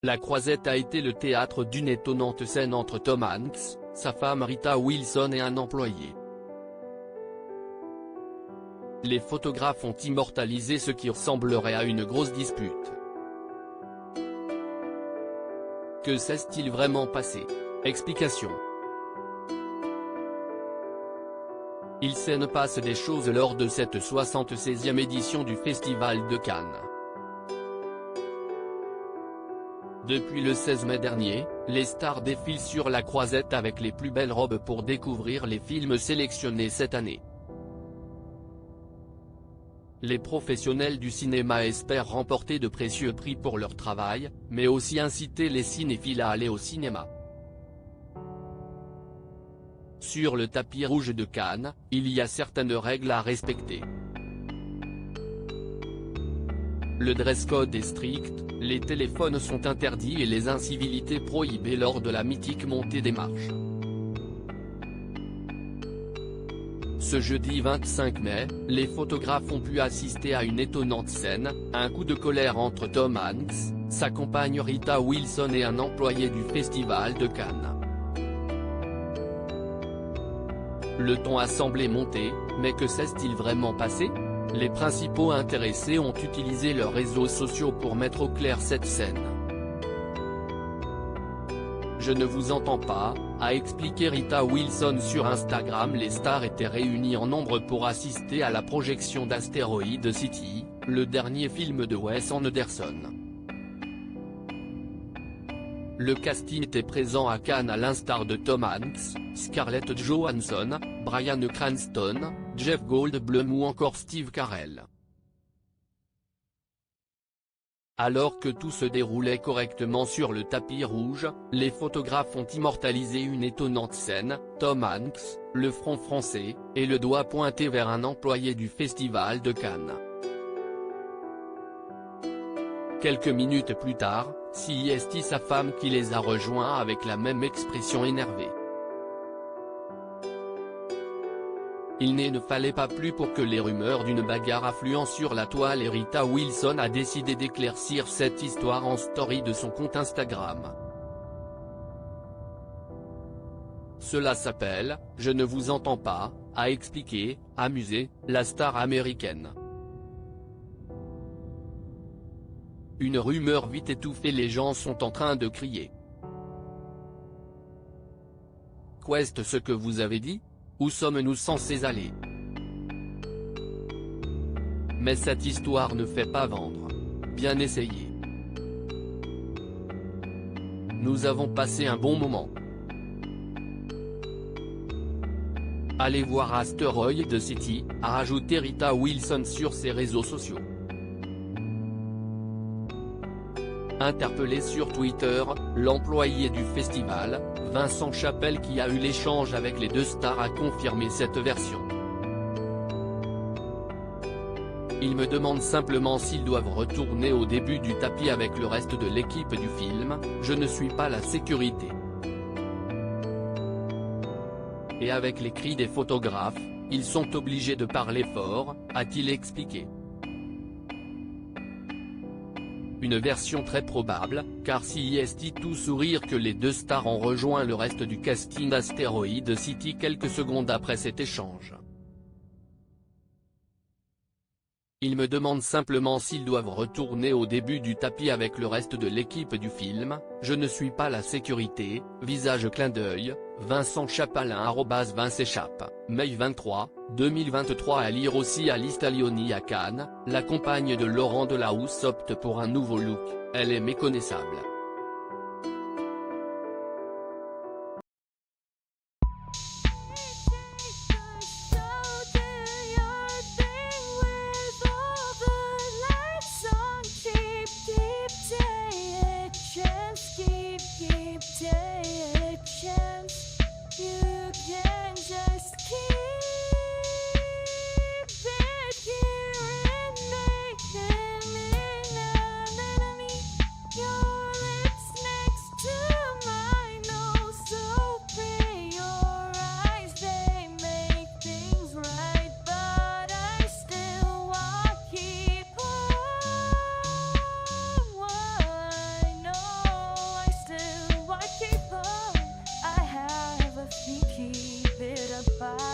La Croisette a été le théâtre d'une étonnante scène entre Tom Hanks, sa femme Rita Wilson et un employé. Les photographes ont immortalisé ce qui ressemblerait à une grosse dispute. Que s'est-il vraiment passé? Explication. Il se passe des choses lors de cette 76e édition du Festival de Cannes. Depuis le 16 mai dernier, les stars défilent sur la Croisette avec les plus belles robes pour découvrir les films sélectionnés cette année. Les professionnels du cinéma espèrent remporter de précieux prix pour leur travail, mais aussi inciter les cinéphiles à aller au cinéma. Sur le tapis rouge de Cannes, il y a certaines règles à respecter. Le dress code est strict, les téléphones sont interdits et les incivilités prohibées lors de la mythique montée des marches. Ce jeudi 25 mai, les photographes ont pu assister à une étonnante scène, un coup de colère entre Tom Hanks, sa compagne Rita Wilson et un employé du Festival de Cannes. Le ton a semblé monter, mais que s'est-il vraiment passé? Les principaux intéressés ont utilisé leurs réseaux sociaux pour mettre au clair cette scène. Je ne vous entends pas, a expliqué Rita Wilson sur Instagram. Les stars étaient réunies en nombre pour assister à la projection d'Asteroid City, le dernier film de Wes Anderson. Le casting était présent à Cannes à l'instar de Tom Hanks, Scarlett Johansson, Bryan Cranston, Jeff Goldblum ou encore Steve Carell. Alors que tout se déroulait correctement sur le tapis rouge, les photographes ont immortalisé une étonnante scène, Tom Hanks, le front français, et le doigt pointé vers un employé du Festival de Cannes. Quelques minutes plus tard, c'est sa femme qui les a rejoints avec la même expression énervée. Il ne fallait pas plus pour que les rumeurs d'une bagarre affluent sur la toile et Rita Wilson a décidé d'éclaircir cette histoire en story de son compte Instagram. Cela s'appelle « Je ne vous entends pas », a expliqué, amusée, la star américaine. Une rumeur vite étouffée, les gens sont en train de crier. Qu'est-ce ce que vous avez dit? Où sommes-nous censés aller? Mais cette histoire ne fait pas vendre. Bien essayé. Nous avons passé un bon moment. Allez voir Asteroid City, a ajouté Rita Wilson sur ses réseaux sociaux. Interpellé sur Twitter, l'employé du festival, Vincent Chapelle, qui a eu l'échange avec les deux stars, a confirmé cette version. Ils me demandent simplement s'ils doivent retourner au début du tapis avec le reste de l'équipe du film, je ne suis pas la sécurité. Et avec les cris des photographes, ils sont obligés de parler fort, a-t-il expliqué. Une version très probable, car c'est tout sourire que les deux stars ont rejoint le reste du casting d'Asteroid City quelques secondes après cet échange. Ils me demandent simplement s'ils doivent retourner au début du tapis avec le reste de l'équipe du film, je ne suis pas la sécurité, visage clin d'œil, Vincent Chapalin @VinceChap, mai 23, 2023. À lire aussi Alice Talioni à Cannes, la compagne de Laurent Delahousse opte pour un nouveau look, elle est méconnaissable. pas.